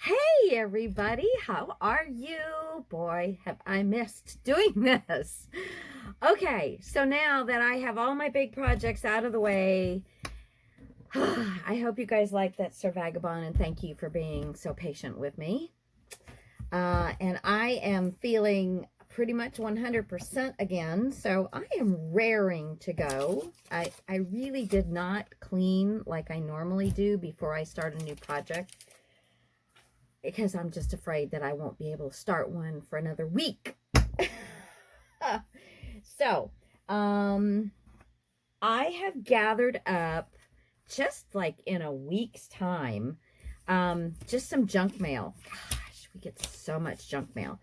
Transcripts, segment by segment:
Hey everybody, how are you? Boy, have I missed doing this. Okay, so now that I have all my big projects out of the way, I hope you guys like that Sir Vagabond and thank you for being so patient with me. And I am feeling pretty much 100% again, so I am raring to go. I really did not clean like I normally do before I start a new project, because I'm just afraid that I won't be able to start one for another week. So, I have gathered up, just like in a week's time, just some junk mail. Gosh, we get so much junk mail.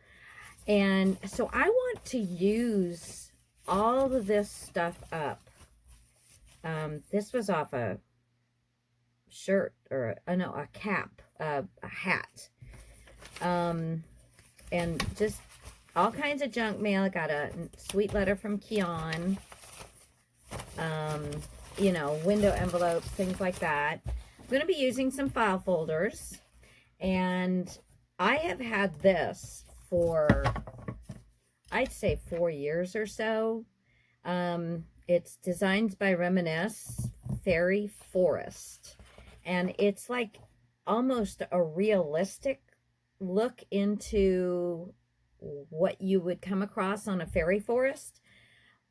And so I want to use all of this stuff up. This was off a shirt, or no, a cap, a hat. And just all kinds of junk mail. I got a sweet letter from Keon, window envelopes, things like that. I'm going to be using some file folders, and I have had this for, I'd say, 4 years or so. It's Designs by Reminisce Fairy Forest, and it's like almost a realistic look into what you would come across on a fairy forest.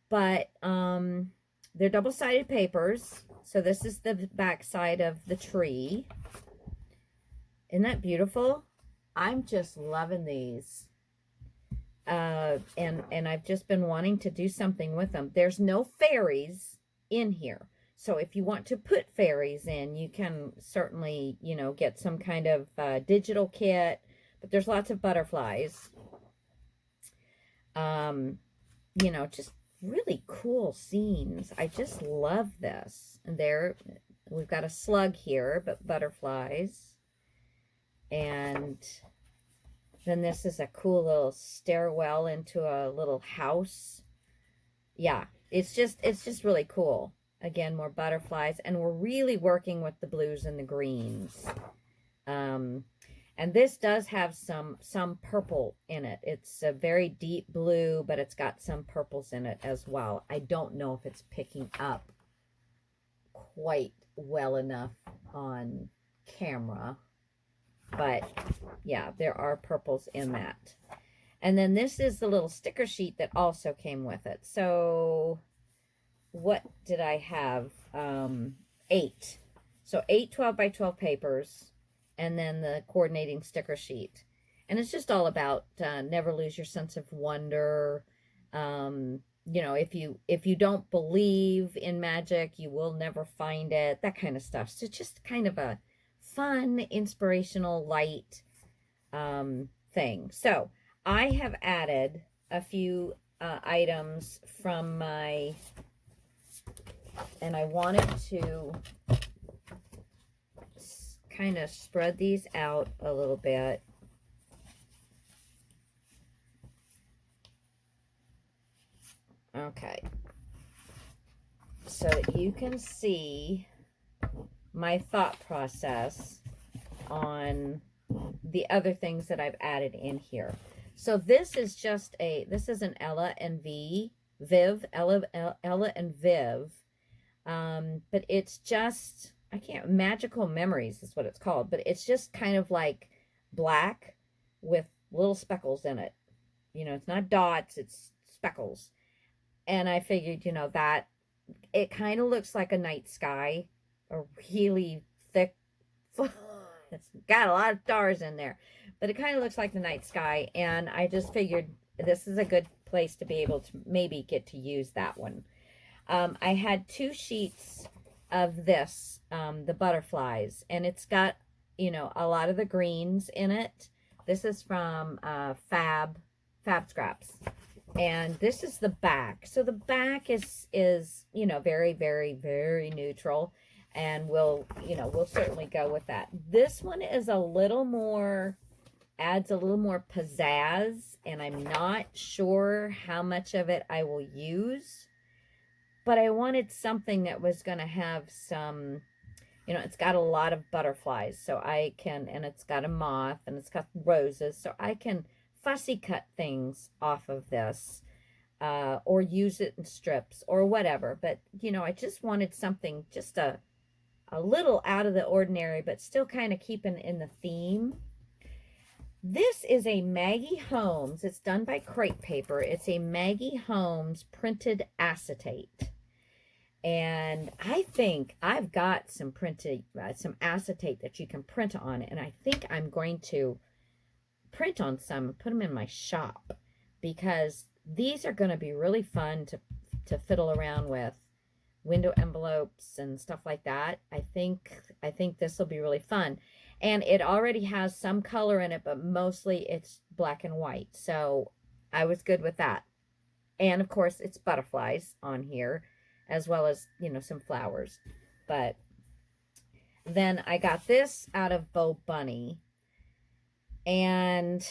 But they're double-sided papers. So this is the back side of the tree. Isn't that beautiful? I'm just loving these. And I've just been wanting to do something with them. There's no fairies in here. So if you want to put fairies in, you can certainly, get some kind of digital kit. But there's lots of butterflies. Just really cool scenes. I just love this. And there, we've got a slug here, but butterflies. And then this is a cool little stairwell into a little house. Yeah, it's just really cool. Again, more butterflies, and we're really working with the blues and the greens. And this does have some purple in it. It's a very deep blue, but it's got some purples in it as well. I don't know if it's picking up quite well enough on camera, but yeah, there are purples in that. And then this is the little sticker sheet that also came with it. So what did I have? 8. So 8 12 by 12 papers, and then the coordinating sticker sheet. And it's just all about never lose your sense of wonder. If you don't believe in magic, you will never find it, that kind of stuff. So just kind of a fun, inspirational, light thing. So I have added a few items from my, and I wanted to kind of spread these out a little bit. Okay. So you can see my thought process on the other things that I've added in here. So this is just this is an Ella and Ella and Viv. But it's just, Magical Memories is what it's called, but it's just kind of like black with little speckles in it. It's not dots, it's speckles. And I figured, that it kind of looks like a night sky, a really thick, it's got a lot of stars in there, but it kind of looks like the night sky. And I just figured this is a good place to be able to maybe get to use that one. I had 2 sheets of this, the butterflies, and it's got, a lot of the greens in it. This is from Fab Scraps. And this is the back. So the back is very, very, very neutral. And we'll certainly go with that. This one is a little more, adds a little more pizzazz. And I'm not sure how much of it I will use. But I wanted something that was going to have some You know, it's got a lot of butterflies, so I can, and it's got a moth, and it's got roses, so I can fussy cut things off of this, or use it in strips or whatever. But, you know, I just wanted something just a little out of the ordinary, but still kind of keeping in the theme. This is a Maggie Holmes. It's done by Crepe Paper. It's a Maggie Holmes printed acetate. And I think I've got some printed, some acetate that you can print on. And I think I'm going to print on some and put them in my shop, because these are going to be really fun to fiddle around with. Window envelopes and stuff like that. I think this will be really fun. And it already has some color in it, but mostly it's black and white. So I was good with that. And of course, it's butterflies on here, as well as, you know, some flowers. But then I got this out of Bo Bunny. And,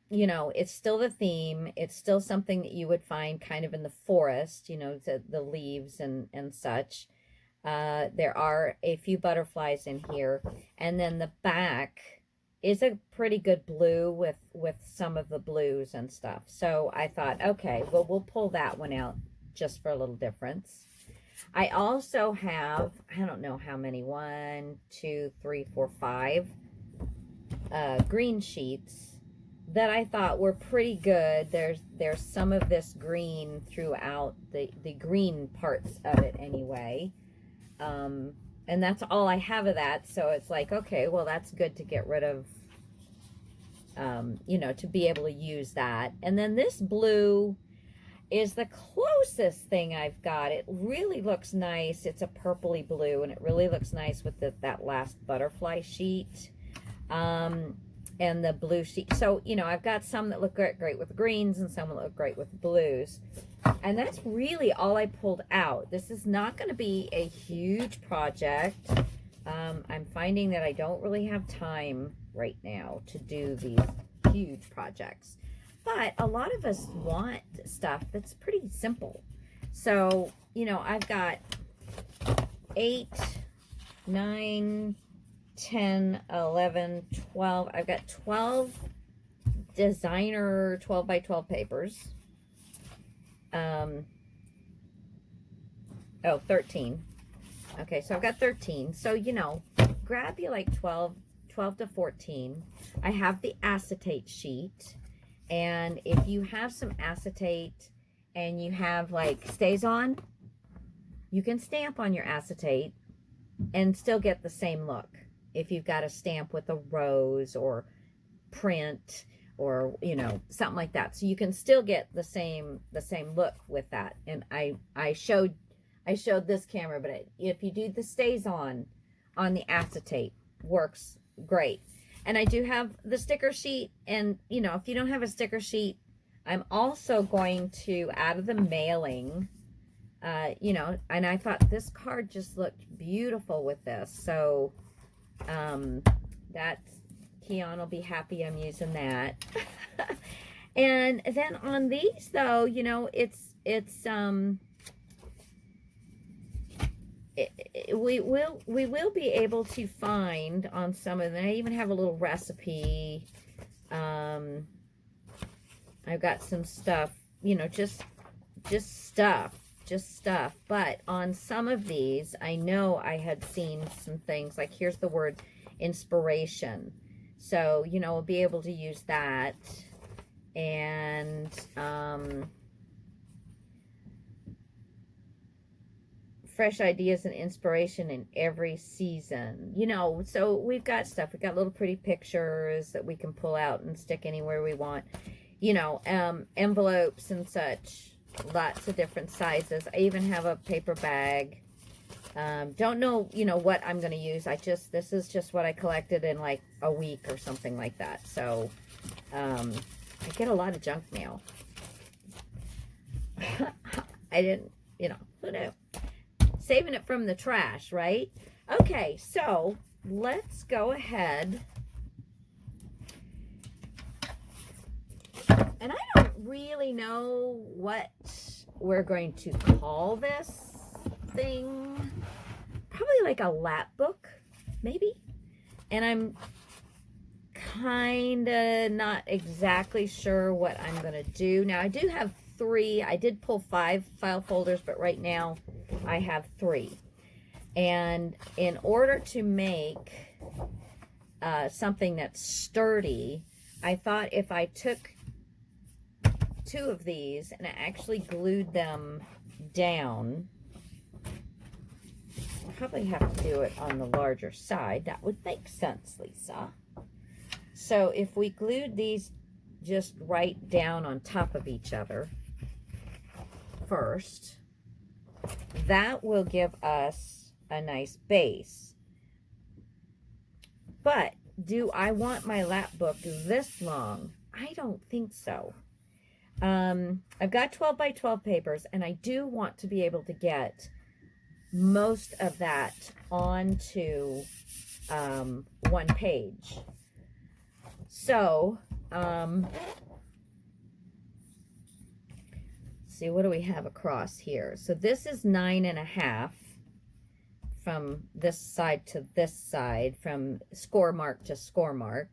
you know, it's still the theme. It's still something that you would find kind of in the forest, you know, the leaves and such. There are a few butterflies in here. And then the back is a pretty good blue with some of the blues and stuff. So I thought, okay, well, we'll pull that one out just for a little difference. I also have, I don't know how many, 1, 2, 3, 4, 5 green sheets that I thought were pretty good. There's some of this green throughout the green parts of it anyway. And that's all I have of that. So it's like, okay, well, that's good to get rid of, you know, to be able to use that. And then this blue is the closest thing I've got. It really looks nice. It's a purpley blue, and it really looks nice with that last butterfly sheet. And the blue sheet. So, you know, I've got some that look great with the greens and some that look great with the blues. And that's really all I pulled out. This is not going to be a huge project. I'm finding that I don't really have time right now to do these huge projects. But a lot of us want stuff that's pretty simple. So, you know, I've got 8, 9, 10, 11, 12. I've got 12 designer 12 by 12 papers. 13. Okay, so I've got 13. So, you know, grab you like 12 to 14. I have the acetate sheet. And if you have some acetate and you have like stays on, you can stamp on your acetate and still get the same look. If you've got a stamp with a rose or print or, you know, something like that. So you can still get the same look with that. And I showed this camera, but if you do the stays on the acetate, works great. And I do have the sticker sheet, and, you know, if you don't have a sticker sheet, I'm also going to, out of the mailing, you know, and I thought this card just looked beautiful with this. So, that's, Keon will be happy I'm using that. And then on these, though, you know, we will be able to find on some of them. I even have a little recipe. I've got some stuff, you know, just stuff. But on some of these, I know I had seen some things like, here's the word inspiration. So, you know, we'll be able to use that. And fresh ideas and inspiration in every season, you know. So we've got stuff. We've got little pretty pictures that we can pull out and stick anywhere we want, you know. Envelopes and such, lots of different sizes. I even have a paper bag. Don't know, you know, what I'm going to use. This is just what I collected in like a week or something like that. So I get a lot of junk mail. I didn't, you know, who knew? Saving it from the trash, right? Okay, so let's go ahead. And I don't really know what we're going to call this thing. probably like a lap book, maybe. And I'm kind of not exactly sure what I'm going to do. Now, I do have 3. I did pull 5 file folders, but right now I have 3. And in order to make something that's sturdy, I thought if I took 2 of these and I actually glued them down, probably have to do it on the larger side. That would make sense, Lisa. So if we glued these just right down on top of each other first, that will give us a nice base. But do I want my lap book this long? I don't think so. I've got 12 by 12 papers, and I do want to be able to get most of that onto one page. So, see, what do we have across here? So this is 9.5 from this side to this side, from score mark to score mark.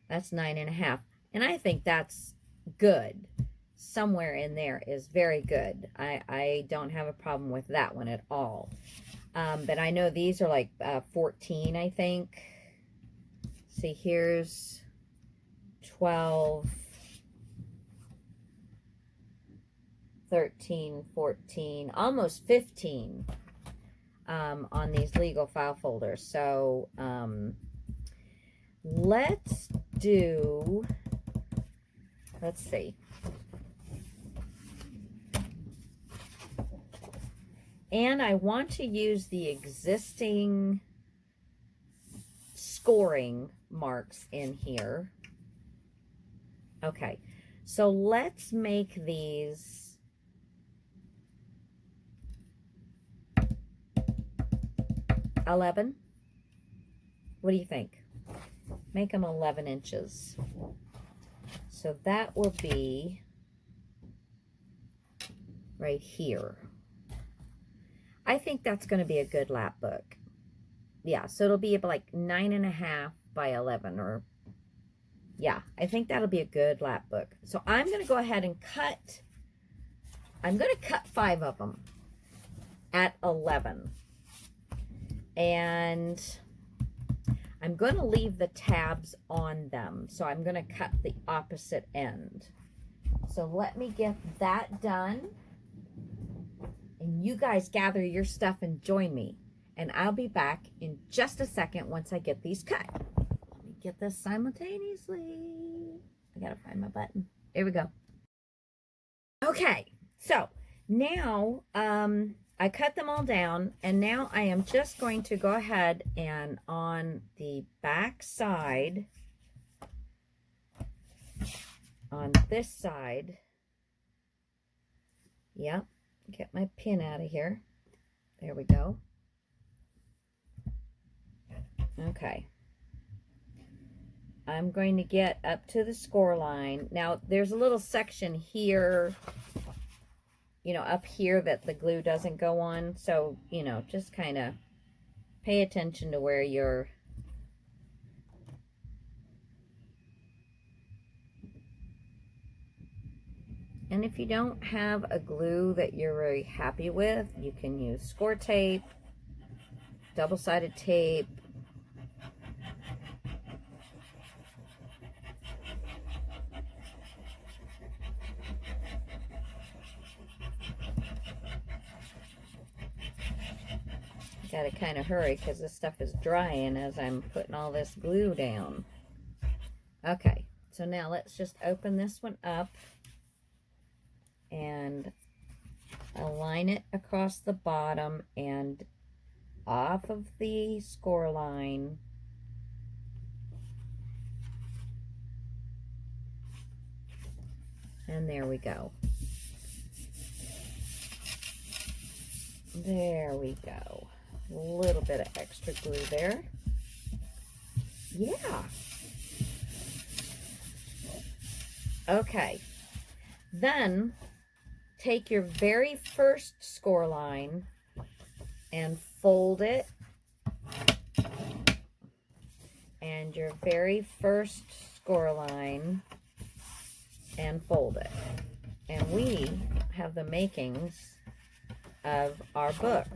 That's 9.5. And I think that's good. Somewhere in there is very good. I don't have a problem with that one at all. But I know these are like 14, I think. See, here's 12, 13, 14, almost 15 on these legal file folders. So let's see. And I want to use the existing scoring marks in here. Okay, so let's make these 11. What do you think? Make them 11 inches. So that will be right here. I think that's going to be a good lap book. Yeah, so it'll be like 9.5 by 11, or yeah, I think that'll be a good lap book. So I'm going to go ahead and cut. I'm going to cut 5 of them at 11. And I'm going to leave the tabs on them. So I'm going to cut the opposite end. So let me get that done. And you guys gather your stuff and join me. And I'll be back in just a second once I get these cut. Let me get this simultaneously. I gotta find my button. Here we go. Okay, so now I cut them all down, and now I am just going to go ahead and on the back side, on this side, yep, get my pin out of here. There we go. Okay. I'm going to get up to the score line. Now, there's a little section here, you know, up here that the glue doesn't go on. So, you know, just kind of pay attention to where you're... And if you don't have a glue that you're very happy with, you can use score tape, double-sided tape. Got to kind of hurry because this stuff is drying as I'm putting all this glue down. Okay, so now let's just open this one up and align it across the bottom and off of the score line. And there we go. There we go. A little bit of extra glue there. Yeah. Okay. Then take your very first score line and fold it, and your very first score line, and fold it. And we have the makings of our book.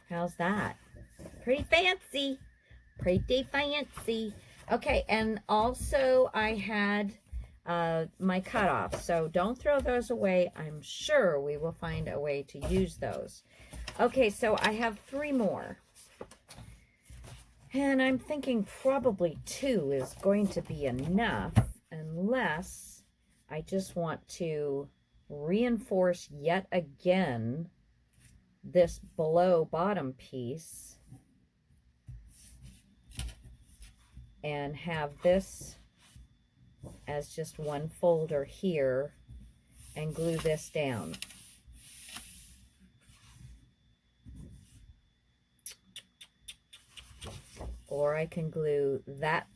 How's that? Pretty fancy. Pretty fancy. Okay, and also I had my cutoffs, so don't throw those away. I'm sure we will find a way to use those. Okay, so I have 3 more. And I'm thinking probably 2 is going to be enough, unless I just want to reinforce yet again this below bottom piece and have this as just one folder here and glue this down. Or I can glue that,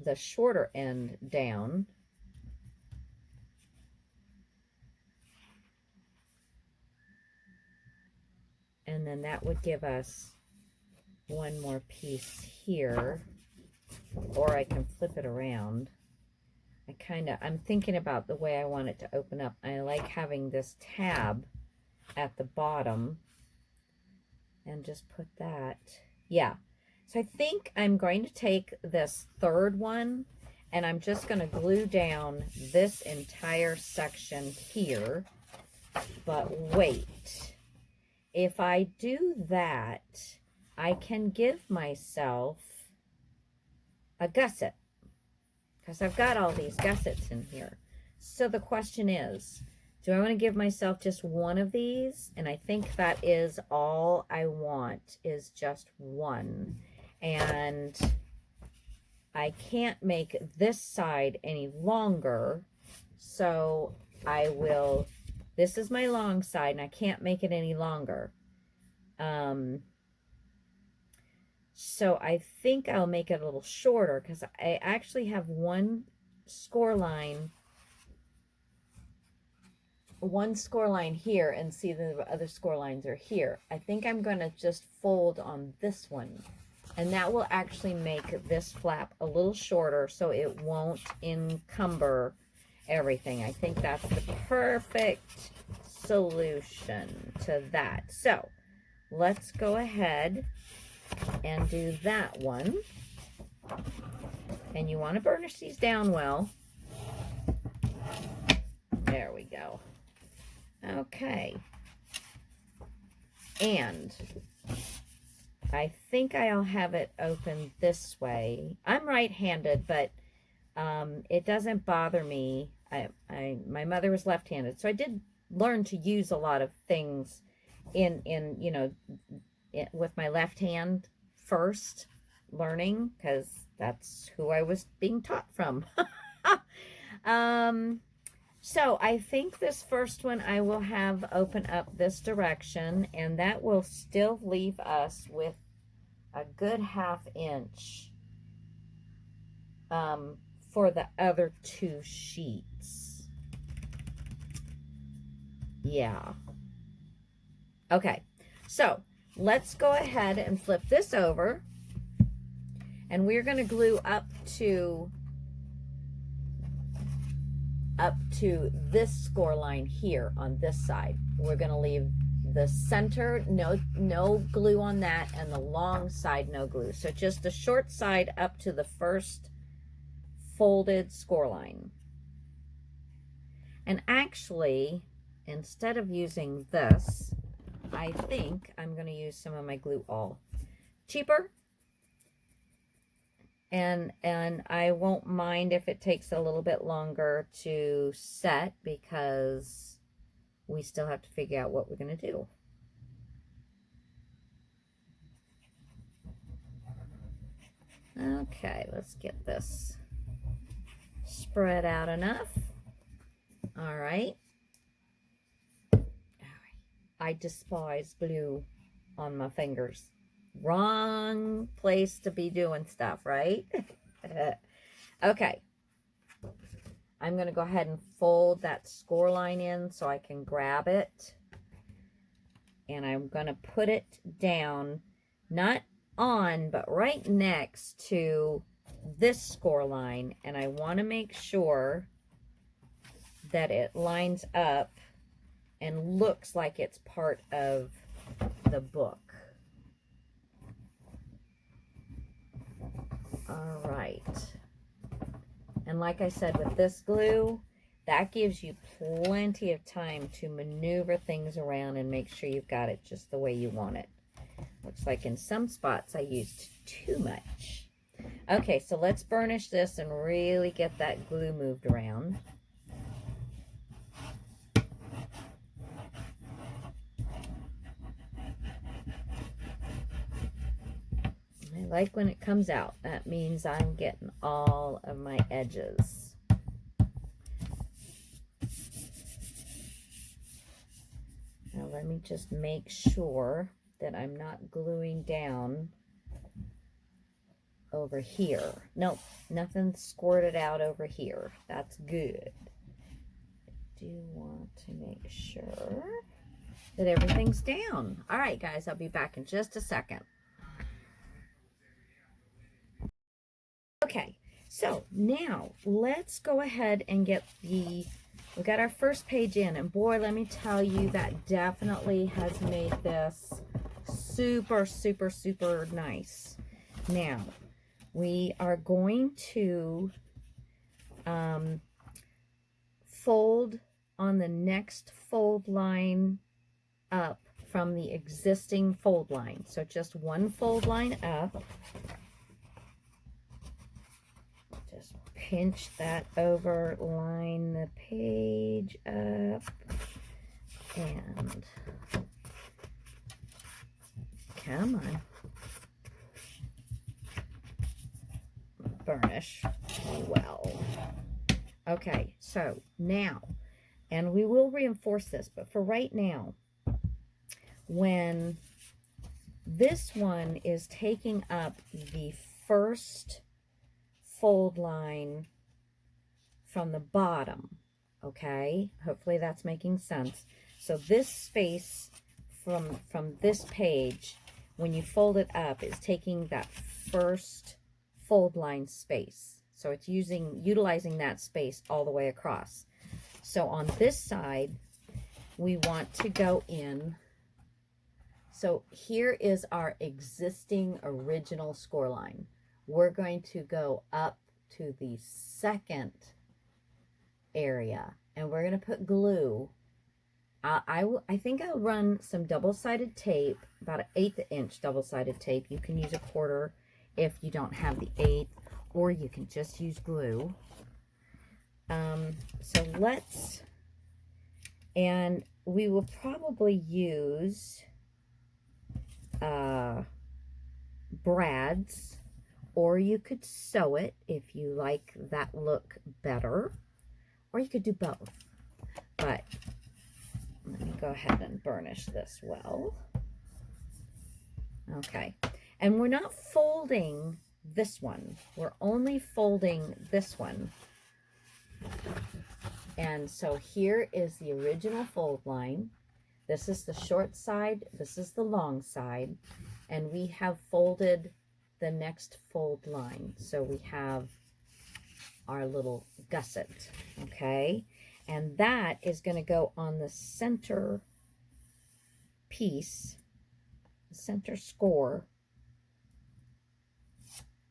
the shorter end, down. And then that would give us one more piece here. Or I can flip it around. I'm thinking about the way I want it to open up. I like having this tab at the bottom. And just put that, yeah. So I think I'm going to take this third one and I'm just going to glue down this entire section here. But wait, if I do that, I can give myself a gusset because I've got all these gussets in here. So the question is, do I want to give myself just one of these? And I think that is all I want, is just one. And I can't make this side any longer, so I will, this is my long side, and I can't make it any longer. So I think I'll make it a little shorter, because I actually have one score line here, and see the other score lines are here. I think I'm going to just fold on this one. And that will actually make this flap a little shorter so it won't encumber everything. I think that's the perfect solution to that. So let's go ahead and do that one. And you want to burnish these down well. There we go. Okay. And I think I'll have it open this way. I'm right-handed, but it doesn't bother me. My mother was left-handed, so I did learn to use a lot of things with my left hand first, learning, because that's who I was being taught from. So I think this first one I will have open up this direction, and that will still leave us with a good 1/2 inch for the other 2 sheets. Yeah. Okay, so let's go ahead and flip this over, and we're going to glue up to this score line here on this side. We're going to leave the center, no glue on that, and the long side, no glue. So just the short side up to the first folded score line. And actually, instead of using this, I think I'm going to use some of my glue all. Cheaper. And I won't mind if it takes a little bit longer to set, because we still have to figure out what we're going to do. Okay, let's get this spread out enough. All right. I despise glue on my fingers. Wrong place to be doing stuff, right? Okay. I'm going to go ahead and fold that score line in so I can grab it. and I'm going to put it down, not on, but right next to this score line, and I want to make sure that it lines up and looks like it's part of the book. All right. And like I said, with this glue, that gives you plenty of time to maneuver things around and make sure you've got it just the way you want it. Looks like in some spots I used too much. Okay, so let's burnish this and really get that glue moved around. I like when it comes out. That means I'm getting all of my edges. Now let me just make sure that I'm not gluing down over here. Nope, nothing squirted out over here. That's good. I do want to make sure that everything's down. All right, guys, I'll be back in just a second. Okay, so now let's go ahead and get we got our first page in, and boy, let me tell you, that definitely has made this super, super, super nice. Now, we are going to fold on the next fold line up from the existing fold line. So just one fold line up. Just pinch that over, line the page up, and come on. Burnish well. Okay, so now, and we will reinforce this, but for right now, when this one is taking up the first fold line from the bottom, okay, hopefully that's making sense. So this space from this page, when you fold it up, is taking that first fold line space. So it's utilizing that space all the way across. So on this side, we want to go in. So here is our existing original score line. We're going to go up to the second area, and we're going to put glue. I think I'll run some double-sided tape, about an 1/8 inch double-sided tape. You can use a 1/4 if you don't have the 1/8, or you can just use glue. So let's, and we will probably use brads, or you could sew it if you like that look better, or you could do both. But let me go ahead and burnish this well. Okay, and we're not folding this one, we're only folding this one. And so here is the original fold line. This is the short side, this is the long side, and we have folded the next fold line. So we have our little gusset, okay? And that is going to go on the center piece, the center score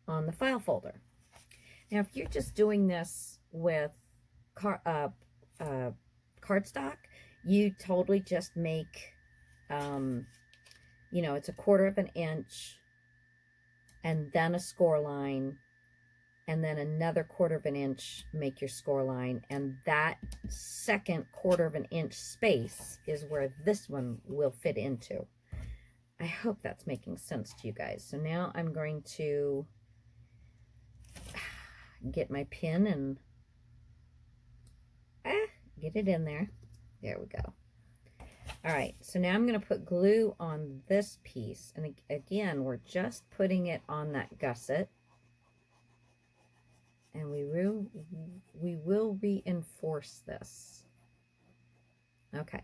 on the file folder. Now, if you're just doing this with cardstock, you totally just make, you know, it's a 1/4 inch, and then a score line, and then another 1/4 inch, make your score line, and that second 1/4 inch space is where this one will fit into. I hope that's making sense to you guys. So now I'm going to get my pin and get it in there. There we go. All right, so now I'm going to put glue on this piece, and again, we're just putting it on that gusset, and we will reinforce this. Okay,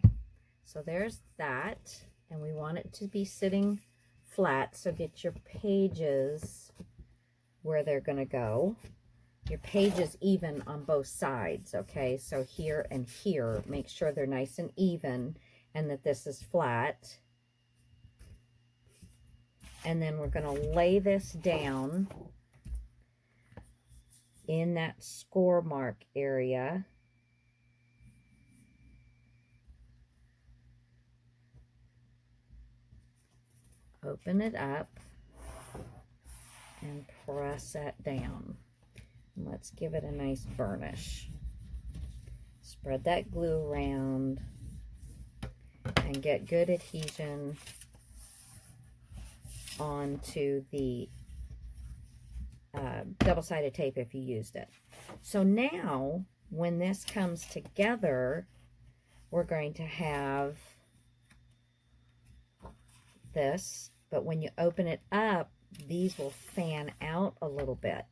so there's that. and we want it to be sitting flat, so get your pages where they're going to go. Your pages even on both sides, okay? So here and here, make sure they're nice and even and that this is flat. And then we're going to lay this down in that score mark area. Open it up and press that down. And let's give it a nice burnish. Spread that glue around and get good adhesion onto the double-sided tape if you used it. So now when this comes together, we're going to have this, but when you open it up, these will fan out a little bit.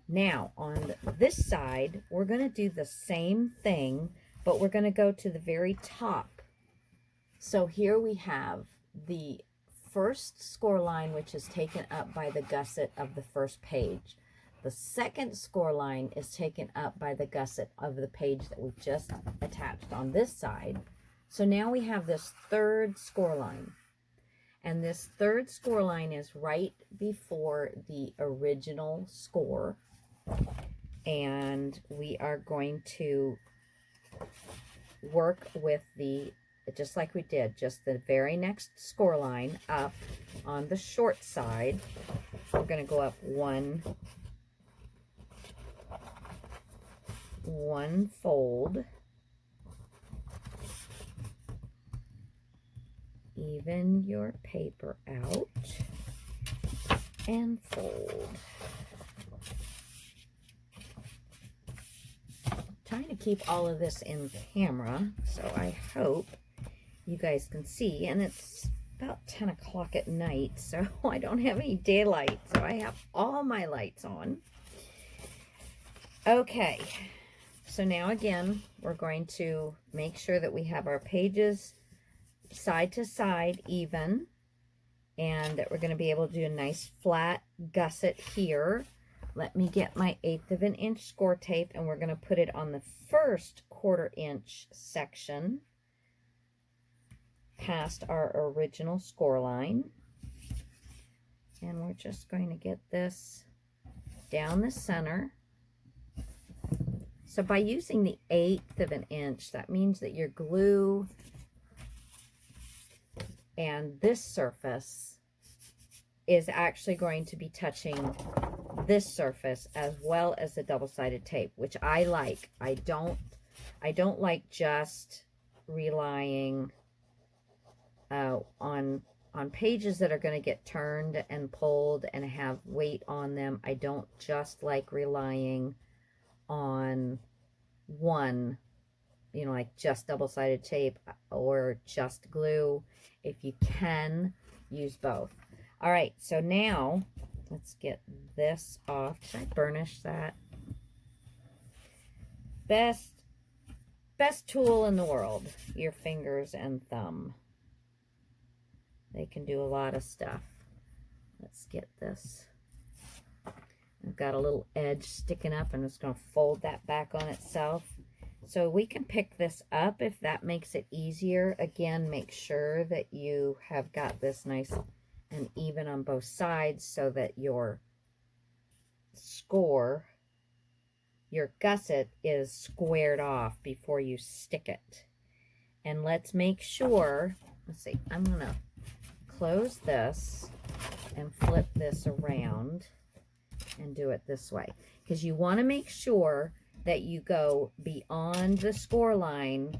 Now on this side, we're going to do the same thing, but we're going to go to the very top. So here we have the first score line, which is taken up by the gusset of the first page. The second score line is taken up by the gusset of the page that we just attached on this side. So now we have this third score line. And this third score line is right before the original score. And we are going to work with the, just like we did, just the very next score line up on the short side. We're going to go up one fold. Even your paper out and fold. Trying to keep all of this in camera, so I hope you guys can see. And it's about 10 o'clock at night, so I don't have any daylight, so I have all my lights on. Okay, so now again, we're going to make sure that we have our pages side to side even, and that we're going to be able to do a nice flat gusset here. Let me get my 1/8 of an inch score tape, and we're going to put it on the first 1/4 inch section past our original score line. And we're just going to get this down the center. So by using the 1/8 of an inch, that means that your glue and this surface is actually going to be touching this surface as well as the double-sided tape, which I like. I don't like just relying on pages that are going to get turned and pulled and have weight on them. I don't just like relying on one, you know, like just double-sided tape or just glue. If you can, use both. All right, so now let's get this off. Did I burnish that? Best tool in the world, your fingers and thumb. They can do a lot of stuff. Let's get this. I've got a little edge sticking up, and I'm just going to fold that back on itself. So we can pick this up if that makes it easier. Again, make sure that you have got this nice and even on both sides so that your score, your gusset, is squared off before you stick it. And let's make sure, let's see, I'm going to close this and flip this around and do it this way, because you want to make sure that you go beyond the score line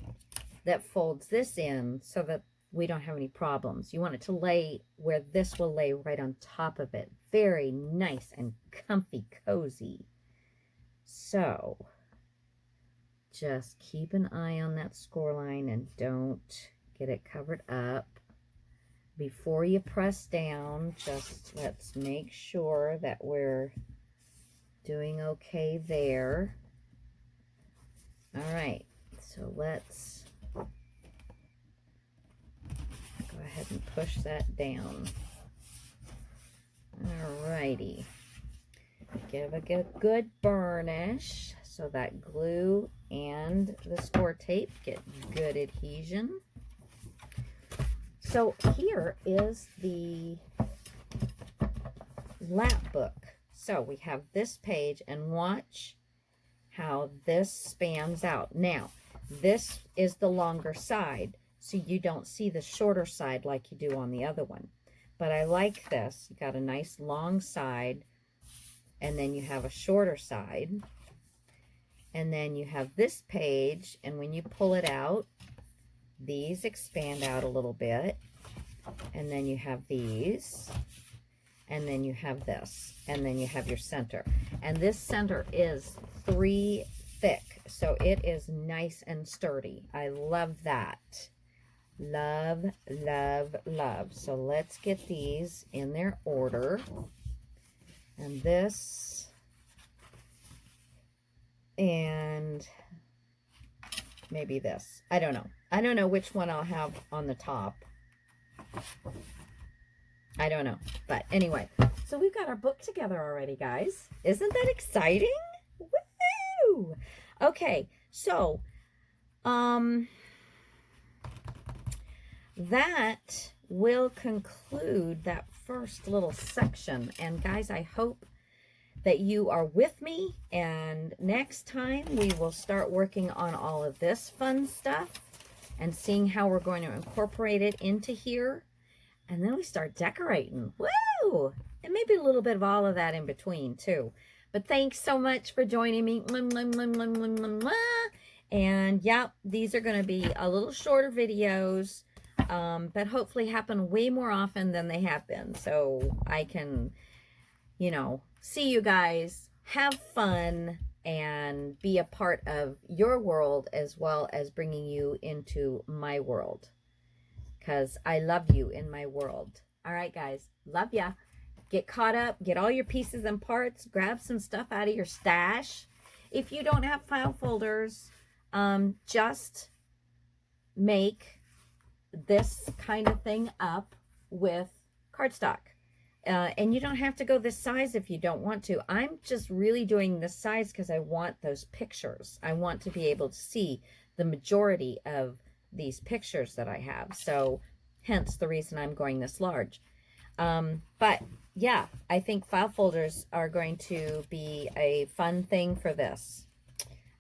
that folds this in so that we don't have any problems. You want it to lay where this will lay right on top of it. Very nice and comfy, cozy. So just keep an eye on that score line and don't get it covered up. Before you press down, just let's make sure that we're doing okay there. All right, so let's go ahead and push that down. Alrighty. Give a good burnish so that glue and the score tape get good adhesion. So here is the lap book. So we have this page, and watch how this spans out. Now, this is the longer side, so you don't see the shorter side like you do on the other one. But I like this. You got a nice long side, and then you have a shorter side. And then you have this page, and when you pull it out, these expand out a little bit. And then you have these. And then you have this. And then you have your center. And this center is 3 thick, so it is nice and sturdy. I love that. Love, love, love. So let's get these in their order. And this, and maybe this. I don't know. I don't know which one I'll have on the top. I don't know. But anyway, so we've got our book together already, guys. Isn't that exciting? Woo! Okay, so that will conclude that first little section. And guys, I hope that you are with me, and next time we will start working on all of this fun stuff and seeing how we're going to incorporate it into here. And then we start decorating. Woo! And maybe a little bit of all of that in between too. But thanks so much for joining me. And yeah, these are going to be a little shorter videos, but hopefully happen way more often than they have been. So I can, you know, see you guys, have fun, and be a part of your world as well as bringing you into my world. Because I love you in my world. All right, guys. Love ya. Get caught up. Get all your pieces and parts. Grab some stuff out of your stash. If you don't have file folders, just make this kind of thing up with cardstock. And you don't have to go this size if you don't want to. I'm just really doing this size because I want those pictures. I want to be able to see the majority of these pictures that I have. So hence the reason I'm going this large. But yeah, I think file folders are going to be a fun thing for this.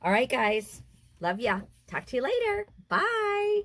All right, guys. Love ya. Talk to you later. Bye.